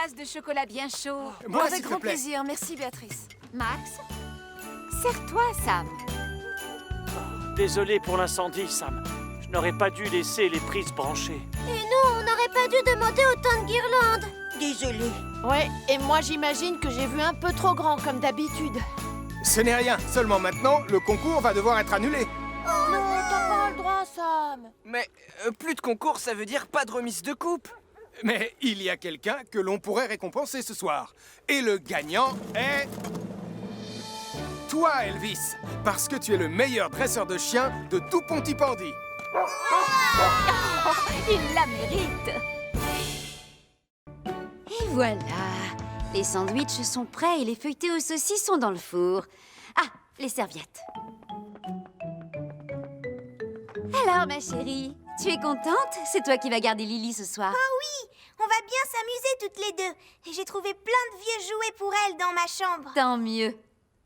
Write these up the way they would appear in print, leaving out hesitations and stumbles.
tasse de chocolat bien chaud. Moi, Avec s'il te grand plaît. plaisir, merci Béatrice. Max, serre-toi, Sam. Désolé pour l'incendie, Sam. Je n'aurais pas dû laisser les prises branchées. Et nous, on n'aurait pas dû demander autant de guirlandes. Désolée. Ouais, et moi j'imagine que j'ai vu un peu trop grand comme d'habitude. Ce n'est rien, seulement maintenant, le concours va devoir être annulé. Non, t'as pas le droit, Sam. Mais plus de concours, ça veut dire pas de remise de coupe. Mais il y a quelqu'un que l'on pourrait récompenser ce soir. Et le gagnant est... toi, Elvis, parce que tu es le meilleur dresseur de chiens de tout Pontypandy. Il la mérite. Et voilà. Les sandwichs sont prêts et les feuilletés aux saucisses sont dans le four. Ah, les serviettes. Alors, ma chérie, tu es contente? C'est toi qui vas garder Lily ce soir. On va bien s'amuser toutes les deux. Et j'ai trouvé plein de vieux jouets pour elle dans ma chambre. Tant mieux.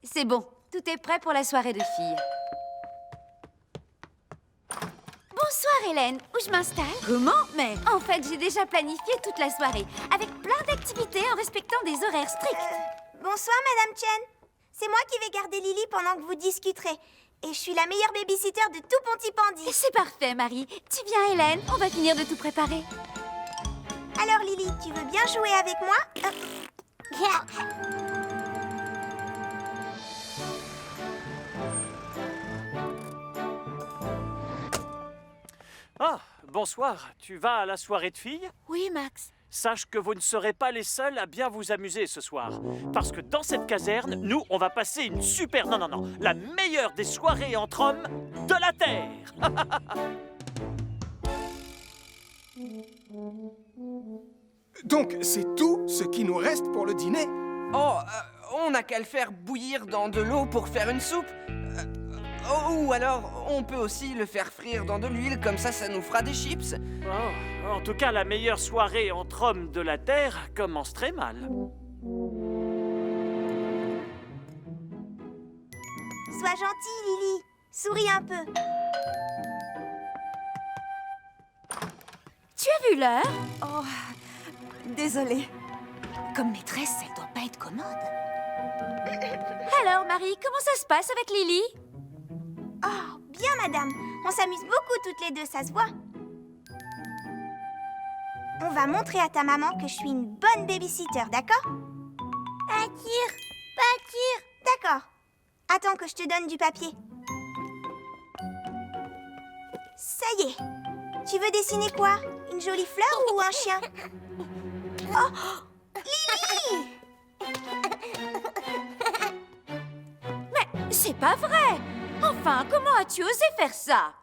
C'est bon, tout est prêt pour la soirée de filles. Bonsoir Hélène, où je m'installe? Comment? Mais En fait, j'ai déjà planifié toute la soirée, avec plein d'activités en respectant des horaires stricts. Bonsoir, Madame Chen. C'est moi qui vais garder Lily pendant que vous discuterez. Et je suis la meilleure babysitter de tout Pontypandy. C'est parfait, Marie. Tu viens, Hélène? On va finir de tout préparer. Alors, Lily, tu veux bien jouer avec moi? Ah, bonsoir. Tu vas à la soirée de filles? Oui, Max. Sache que vous ne serez pas les seuls à bien vous amuser ce soir. Parce que dans cette caserne, nous, on va passer une super... Non, la meilleure des soirées entre hommes de la Terre. Donc, c'est tout ce qui nous reste pour le dîner. Oh, on n'a qu'à le faire bouillir dans de l'eau pour faire une soupe. Ou alors, on peut aussi le faire frire dans de l'huile, comme ça nous fera des chips. Oh, en tout cas, la meilleure soirée entre hommes de la Terre commence très mal. Sois gentille, Lily. Souris un peu. tu as vu l'heure? Oh, désolée. Comme maîtresse, elle doit pas être commode. Alors, Marie, comment ça se passe avec Lily? Oh, bien, madame. On s'amuse beaucoup toutes les deux, ça se voit. On va montrer à ta maman que je suis une bonne babysitter, d'accord? Patir, D'accord. Attends que je te donne du papier. Ça y est. Tu veux dessiner quoi? Une jolie fleur ou un chien? Oh, Lily! Mais c'est pas vrai! Enfin, comment as-tu osé faire ça?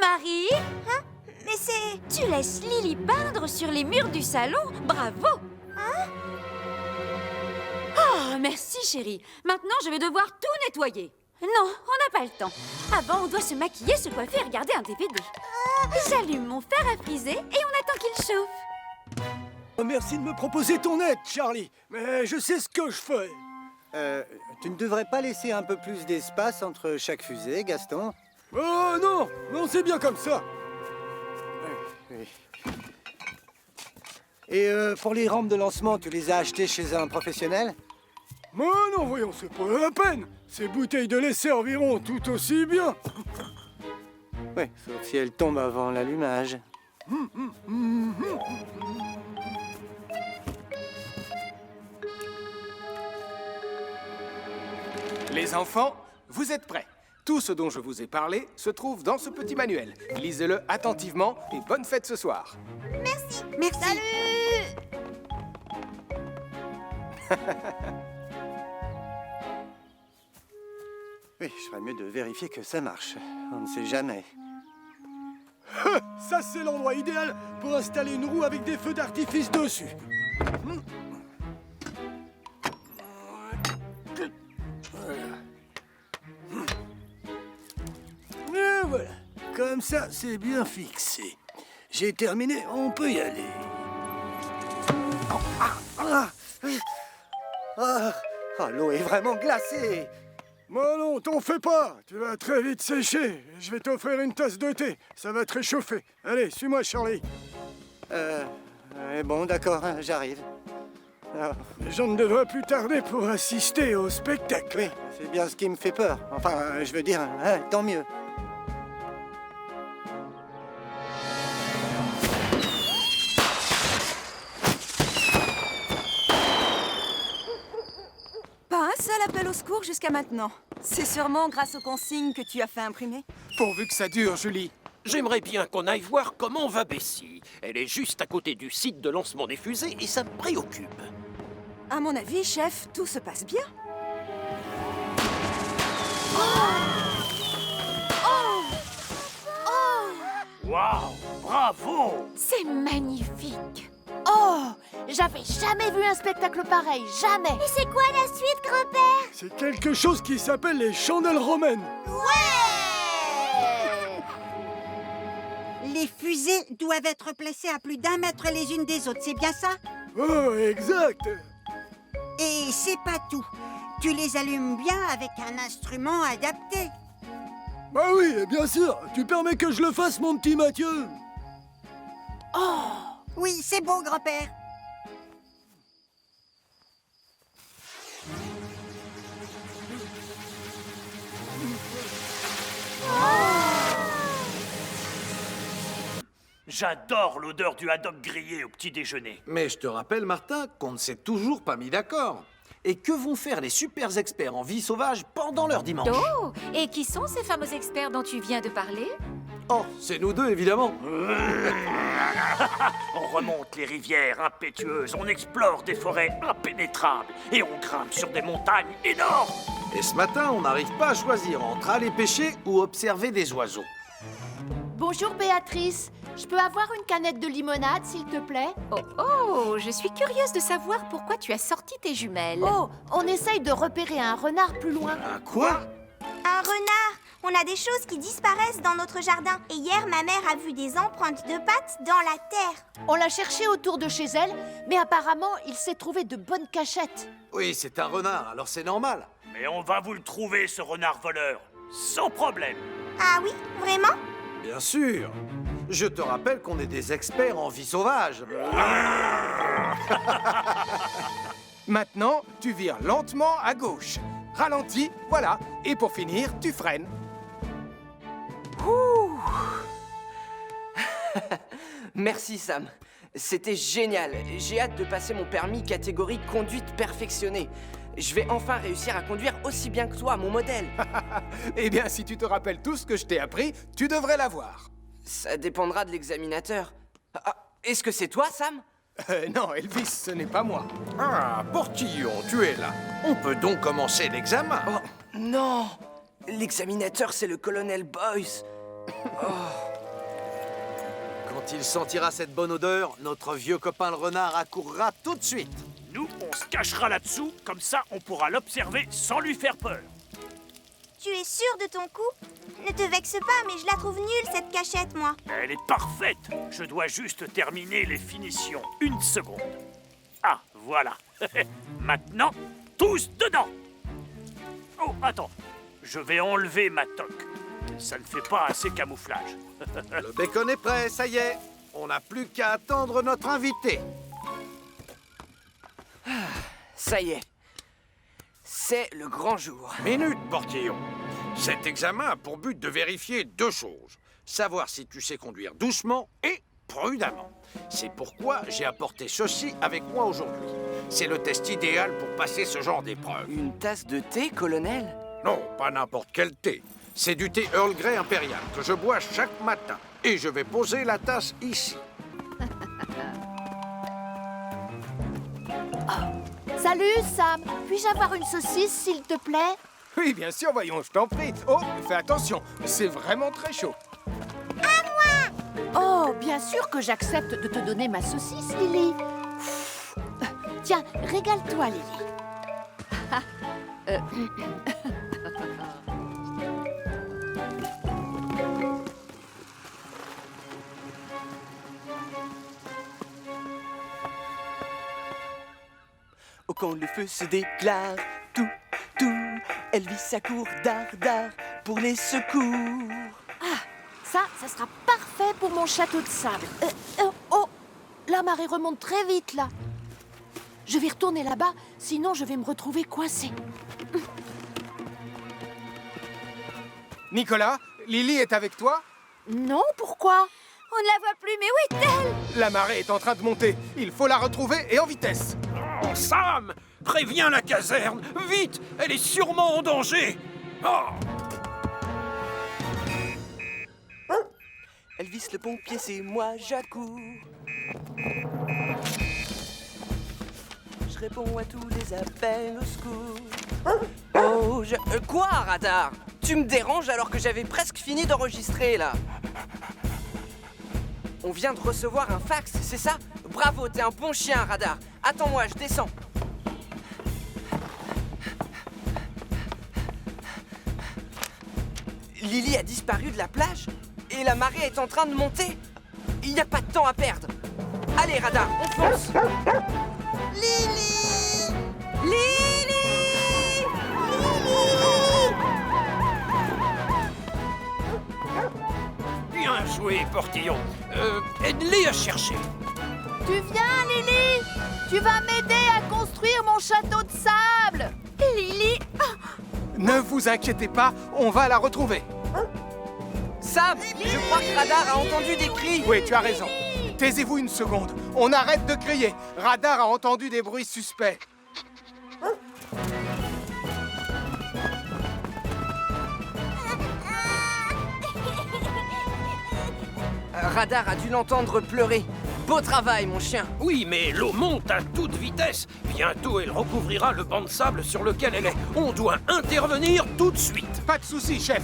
Marie? Hein? Mais c'est... Tu laisses Lily peindre sur les murs du salon? Bravo! Oh, merci chérie. Maintenant, je vais devoir tout nettoyer. Non, on n'a pas le temps. Avant, on doit se maquiller, se coiffer et regarder un DVD. J'allume mon fer à friser et on attend qu'il chauffe. Merci de me proposer ton aide, Charlie. Mais je sais ce que je fais. Tu ne devrais pas laisser un peu plus d'espace entre chaque fusée, Gaston? Oh non, non, c'est bien comme ça. Oui. Et pour les rampes de lancement, tu les as achetées chez un professionnel? Mais non, voyons, c'est pas la peine. Ces bouteilles de lait serviront tout aussi bien. Oui, sauf si elles tombent avant l'allumage. Les enfants, vous êtes prêts? Tout ce dont je vous ai parlé se trouve dans ce petit manuel. Lisez-le attentivement et bonne fête ce soir. Merci. Merci. Salut! Oui, je ferais mieux de vérifier que ça marche. On ne sait jamais. Ça, c'est l'endroit idéal pour installer une roue avec des feux d'artifice dessus. Et voilà. Comme ça, c'est bien fixé. J'ai terminé, on peut y aller. L'eau est vraiment glacée. Bon non, t'en fais pas. Tu vas très vite sécher. Je vais t'offrir une tasse de thé. Ça va te réchauffer. Allez, suis-moi, Charlie. Bon, d'accord, j'arrive. Ah, Je ne devrais plus tarder pour assister au spectacle. oui, c'est bien ce qui me fait peur. Enfin, je veux dire, hein, tant mieux. Pas un seul appel au secours jusqu'à maintenant. C'est sûrement grâce aux consignes que tu as fait imprimer. Pourvu que ça dure, Julie. J'aimerais bien qu'on aille voir comment va Bessie. Elle est juste à côté du site de lancement des fusées et ça me préoccupe. À mon avis, chef, tout se passe bien. Waouh! Bravo! C'est magnifique. Oh, j'avais jamais vu un spectacle pareil, jamais. Et c'est quoi la suite, grand-père? C'est quelque chose qui s'appelle les chandelles romaines. Les fusées doivent être placées à plus d'1 mètre les unes des autres, c'est bien ça? Oh, exact. Et c'est pas tout. Tu les allumes bien avec un instrument adapté. Bah oui, bien sûr. Tu permets que je le fasse, mon petit Mathieu? Oui, c'est beau, grand-père. J'adore l'odeur du haddock grillé au petit déjeuner. Mais je te rappelle, Martin, qu'on ne s'est toujours pas mis d'accord. Et que vont faire les super experts en vie sauvage pendant leur dimanche? Oh, et qui sont ces fameux experts dont tu viens de parler? Oh, c'est nous deux, évidemment. On remonte les rivières impétueuses, on explore des forêts impénétrables et on grimpe sur des montagnes énormes. Et ce matin, on n'arrive pas à choisir entre aller pêcher ou observer des oiseaux. Bonjour Béatrice, je peux avoir une canette de limonade, s'il te plaît? Oh, je suis curieuse de savoir pourquoi tu as sorti tes jumelles. Oh, on essaye de repérer un renard plus loin. Un quoi? Un renard! On a des choses qui disparaissent dans notre jardin. Et hier, ma mère a vu des empreintes de pattes dans la terre. On l'a cherché autour de chez elle, mais apparemment, il s'est trouvé de bonnes cachettes. Oui, c'est un renard, alors c'est normal. Mais on va vous le trouver, ce renard voleur, sans problème. Ah oui, vraiment? Bien sûr. Je te rappelle qu'on est des experts en vie sauvage. Maintenant, tu vires lentement à gauche. Ralentis, voilà. Et pour finir, tu freines. Merci, Sam. C'était génial. J'ai hâte de passer mon permis catégorie conduite perfectionnée. Je vais enfin réussir à conduire aussi bien que toi, mon modèle. Eh bien, si tu te rappelles tout ce que je t'ai appris, tu devrais l'avoir. Ça dépendra de l'examinateur. Ah, est-ce que c'est toi, Sam? Non, Elvis, ce n'est pas moi. Ah, Portillon, tu es là. On peut donc commencer l'examen. Oh, non! L'examinateur, c'est le colonel Boyce. Quand il sentira cette bonne odeur, notre vieux copain le renard accourra tout de suite. Nous, on se cachera là-dessous, comme ça on pourra l'observer sans lui faire peur. Tu es sûr de ton coup? Ne te vexe pas, mais je la trouve nulle, cette cachette, moi. Elle est parfaite. Je dois juste terminer les finitions. 1 seconde. Ah, voilà. Maintenant, tous dedans. Oh, attends. Je vais enlever ma toque. Ça ne fait pas assez camouflage. Le bacon est prêt, ça y est. On n'a plus qu'à attendre notre invité. Ça y est. C'est le grand jour. Minute, Portillon. Cet examen a pour but de vérifier 2 choses. Savoir si tu sais conduire doucement et prudemment. C'est pourquoi j'ai apporté ceci avec moi aujourd'hui. C'est le test idéal pour passer ce genre d'épreuve. Une tasse de thé, colonel? Non, pas n'importe quel thé. C'est du thé Earl Grey impérial que je bois chaque matin. Et je vais poser la tasse ici. Salut, Sam. Puis-je avoir une saucisse, s'il te plaît? Oui, bien sûr, voyons, je t'en prie. Oh, fais attention, c'est vraiment très chaud. Oh, bien sûr que j'accepte de te donner ma saucisse, Lily. Tiens, régale-toi, Lily. Oh, quand le feu se déclare, tout, Elvis accourt d'art pour les secours. Ça sera parfait pour mon château de sable. Oh, la marée remonte très vite, là. Je vais retourner là-bas, sinon je vais me retrouver coincée. Nicolas, Lily est avec toi? Non, pourquoi? On ne la voit plus, mais où est-elle? La marée est en train de monter. Il faut la retrouver et en vitesse. Oh, Sam! Préviens la caserne! Vite! Elle est sûrement en danger! Oh! Elvis le pompier, c'est moi, j'accours. Je réponds à tous les appels au secours. Oh, quoi, Radar? Tu me déranges alors que j'avais presque fini d'enregistrer, là. On vient de recevoir un fax, c'est ça? Bravo, t'es un bon chien, Radar. Attends-moi, je descends. Lily a disparu de la plage et la marée est en train de monter. Il n'y a pas de temps à perdre. Allez, Radar, on fonce. Lily! Lily! Bien joué, Portillon. Aide-les à chercher. Tu viens, Lily? Tu vas m'aider à construire mon château de sable. Lily! Ne vous inquiétez pas, on va la retrouver. Sam, je crois que Radar a entendu des cris. Oui, tu as raison. Taisez-vous une seconde. On arrête de crier. Radar a entendu des bruits suspects. Radar a dû l'entendre pleurer. Beau travail, mon chien. Oui, mais l'eau monte à toute vitesse. Bientôt, elle recouvrira le banc de sable sur lequel elle est. On doit intervenir tout de suite. Pas de souci, chef.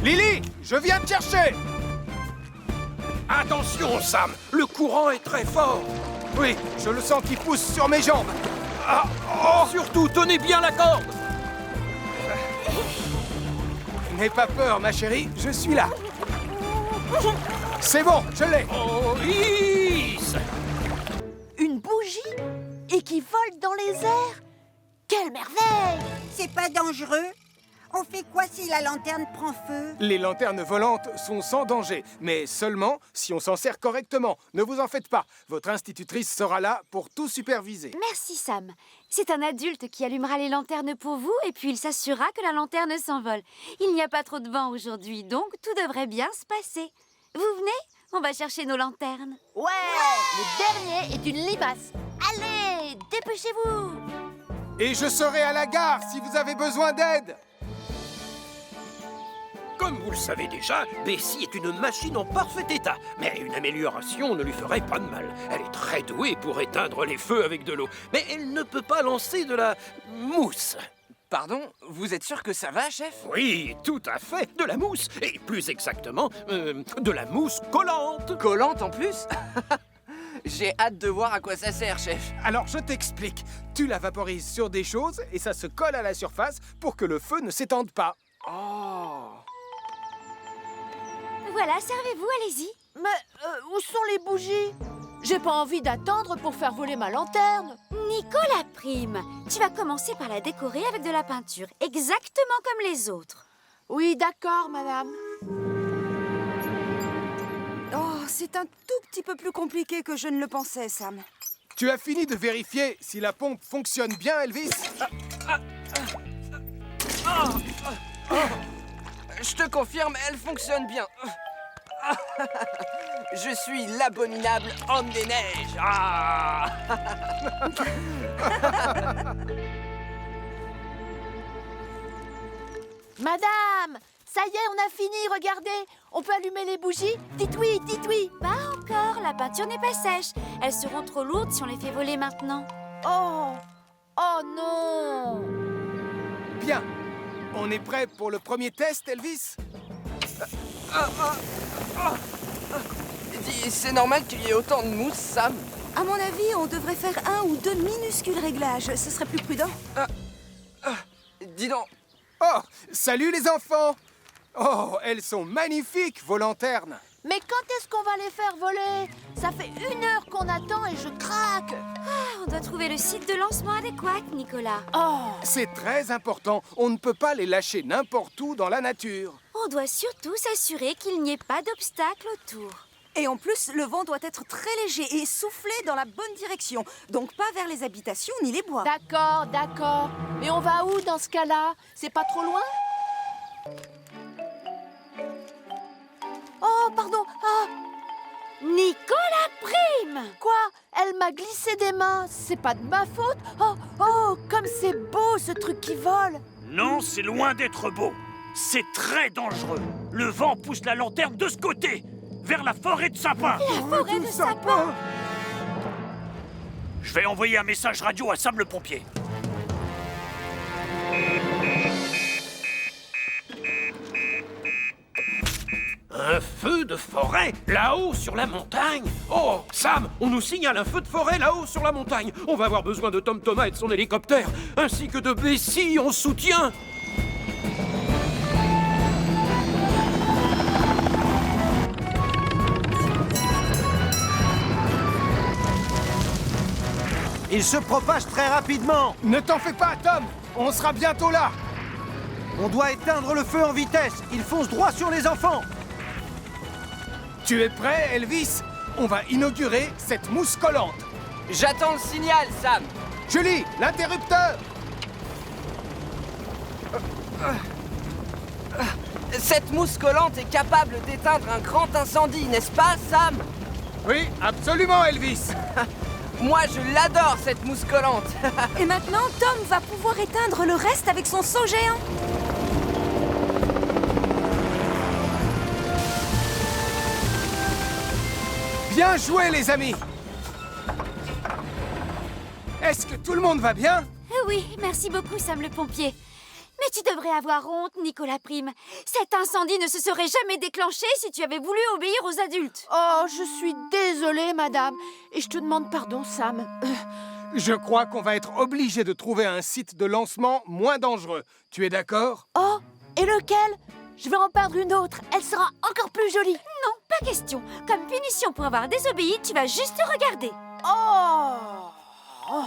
Lily, je viens te chercher. Attention, Sam, le courant est très fort. Oui, je le sens qui pousse sur mes jambes. Ah, oh, surtout, tenez bien la corde. N'aie pas peur, ma chérie, je suis là. C'est bon, je l'ai. Oh, lisse. Une bougie? Et qui vole dans les airs? Quelle merveille! C'est pas dangereux? On fait quoi si la lanterne prend feu? Les lanternes volantes sont sans danger, mais seulement si on s'en sert correctement. Ne vous en faites pas. Votre institutrice sera là pour tout superviser. Merci, Sam. C'est un adulte qui allumera les lanternes pour vous et puis il s'assurera que la lanterne s'envole. Il n'y a pas trop de vent aujourd'hui, donc tout devrait bien se passer. Vous venez? On va chercher nos lanternes. Ouais! Le dernier est une limace. Allez, dépêchez-vous! Et je serai à la gare si vous avez besoin d'aide. Comme vous le savez déjà, Bessie est une machine en parfait état. Mais une amélioration ne lui ferait pas de mal. Elle est très douée pour éteindre les feux avec de l'eau. Mais elle ne peut pas lancer de la mousse. Pardon, vous êtes sûr que ça va, chef? Oui, tout à fait, de la mousse. Et plus exactement, de la mousse collante. Collante en plus? J'ai hâte de voir à quoi ça sert, chef. Alors je t'explique. Tu la vaporises sur des choses et ça se colle à la surface pour que le feu ne s'étende pas. Oh! Voilà, servez-vous, allez-y. Mais où sont les bougies? J'ai pas envie d'attendre pour faire voler ma lanterne. Nicolas Prime, tu vas commencer par la décorer avec de la peinture, exactement comme les autres. Oui, d'accord, madame. Oh, c'est un tout petit peu plus compliqué que je ne le pensais, Sam. Tu as fini de vérifier si la pompe fonctionne bien, Elvis? Je te confirme, elle fonctionne bien. Je suis l'abominable homme des neiges. Ah! Madame, ça y est, on a fini, regardez. On peut allumer les bougies? Dites oui, dites oui. Pas encore, la peinture n'est pas sèche. Elles seront trop lourdes si on les fait voler maintenant. Oh, oh non. Bien. On est prêt pour le premier test, Elvis? C'est normal qu'il y ait autant de mousse, Sam. À mon avis, on devrait faire 1 ou 2 minuscules réglages. Ce serait plus prudent. Dis donc. Oh, salut les enfants! Oh, elles sont magnifiques, vos lanternes! Mais quand est-ce qu'on va les faire voler? Ça fait 1 heure qu'on attend et je craque. On doit trouver le site de lancement adéquat, Nicolas. Oh, C'est très important. On ne peut pas les lâcher n'importe où dans la nature. On doit surtout s'assurer qu'il n'y ait pas d'obstacle autour. Et en plus, le vent doit être très léger et souffler dans la bonne direction. Donc pas vers les habitations ni les bois. D'accord, d'accord. Mais on va où dans ce cas-là? C'est pas trop loin? Oh, pardon. Ah, Nicolas Prime! quoi? Elle m'a glissé des mains. C'est pas de ma faute. Oh, oh, comme c'est beau ce truc qui vole. Non, c'est loin d'être beau. C'est très dangereux. Le vent pousse la lanterne de ce côté, vers la forêt de sapins. La forêt de sapins! Je vais envoyer un message radio à Sam le pompier. Un feu de forêt là-haut sur la montagne? Oh, Sam, on nous signale un feu de forêt là-haut sur la montagne. On va avoir besoin de Tom Thomas et de son hélicoptère, ainsi que de Bessie en soutien. Il se propage très rapidement. Ne t'en fais pas, Tom. On sera bientôt là. On doit éteindre le feu en vitesse. Il fonce droit sur les enfants. Tu es prêt, Elvis? On va inaugurer cette mousse collante. J'attends le signal, Sam. Julie, l'interrupteur! Cette mousse collante est capable d'éteindre un grand incendie, n'est-ce pas, Sam? Oui, absolument, Elvis. Moi, je l'adore, cette mousse collante. Et maintenant, Tom va pouvoir éteindre le reste avec son seau géant. Bien joué, les amis. Est-ce que tout le monde va bien? Oui, merci beaucoup, Sam le pompier. Mais tu devrais avoir honte, Nicolas Prime. Cet incendie ne se serait jamais déclenché si tu avais voulu obéir aux adultes. Oh, je suis désolée, madame. Et je te demande pardon, Sam. Je crois qu'on va être obligé de trouver un site de lancement moins dangereux. Tu es d'accord? Oh, et lequel? Je vais en peindre une autre. Elle sera encore plus jolie. Non, pas question. Comme punition pour avoir désobéi, tu vas juste regarder. Oh, oh.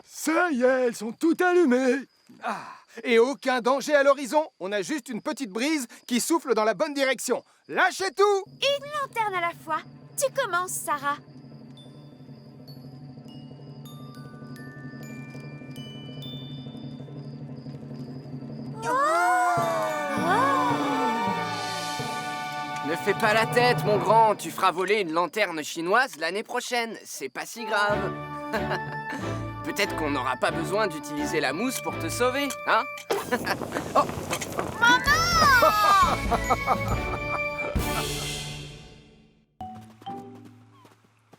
Ça y est, elles sont toutes allumées. Ah, et aucun danger à l'horizon. On a juste une petite brise qui souffle dans la bonne direction. Lâchez tout! Une lanterne à la fois. Tu commences, Sarah. Ne fais pas la tête, mon grand. Tu feras voler une lanterne chinoise l'année prochaine. C'est pas si grave. Peut-être qu'on n'aura pas besoin d'utiliser la mousse pour te sauver, hein? Oh.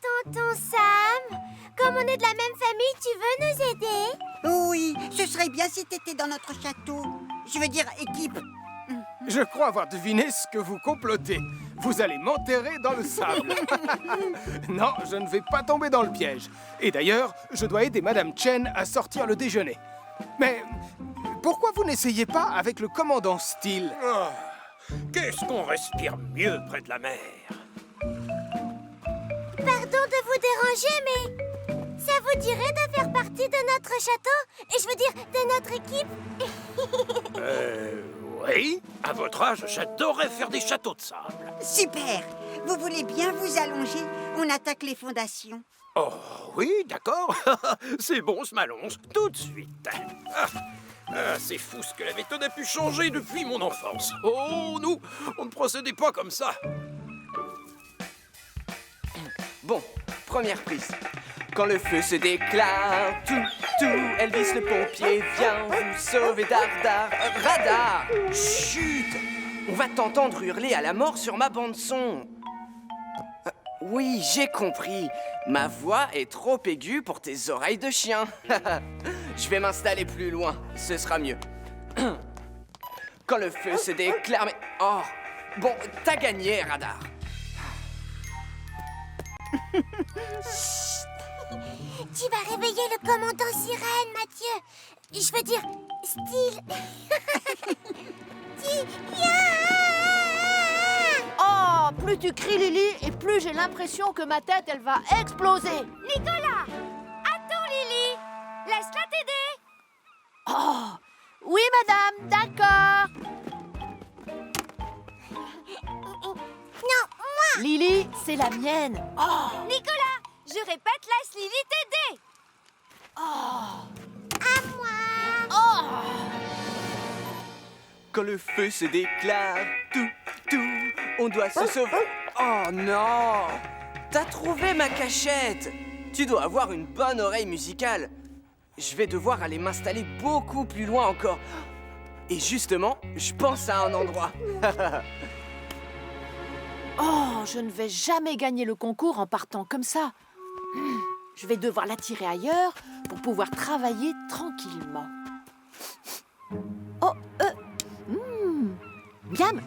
Tonton Sam, comme on est de la même famille, tu veux nous aider? Oui, ce serait bien si t'étais dans notre château. Je veux dire, équipe. Je crois avoir deviné ce que vous complotez. Vous allez m'enterrer dans le sable. Non, je ne vais pas tomber dans le piège. Et d'ailleurs, je dois aider Madame Chen à sortir le déjeuner. Mais pourquoi vous n'essayez pas avec le commandant Steele? Ah, qu'est-ce qu'on respire mieux près de la mer? Pardon de vous déranger, mais ça vous dirait de faire partie de notre château? Et je veux dire, de notre équipe? Oui, à votre âge, j'adorerais faire des châteaux de sable. Super. Vous voulez bien vous allonger? On attaque les fondations. Oh, oui, d'accord. C'est bon, je m'allonge tout de suite. C'est fou ce que la méthode a pu changer depuis mon enfance. Oh, nous, on ne procédait pas comme ça. Bon, première prise. Quand le feu se déclare, tout, Elvis le pompier vient vous sauver, dardard, radar. Chut! On va t'entendre hurler à la mort sur ma bande-son. Oui, j'ai compris. Ma voix est trop aiguë pour tes oreilles de chien. Je vais m'installer plus loin, ce sera mieux. Quand le feu se déclare, mais... Oh! Bon, t'as gagné, radar. Tu vas réveiller le commandant Sirène, Mathieu. Je veux dire, Style. Oh, plus tu cries, Lily, et plus j'ai l'impression que ma tête, elle va exploser. Nicolas! Attends, Lily! Laisse-la t'aider! Oh, oui, madame, d'accord. c'est la mienne. Oh, Nicolas, je répète la Lily t'aider. Quand le feu se déclare, on doit se sauver. Oh non! T'as trouvé ma cachette! Tu dois avoir une bonne oreille musicale. Je vais devoir aller m'installer beaucoup plus loin encore. Et justement, je pense à un endroit. oh, je ne vais jamais gagner le concours en partant comme ça. Je vais devoir l'attirer ailleurs pour pouvoir travailler tranquillement. Oh, miam!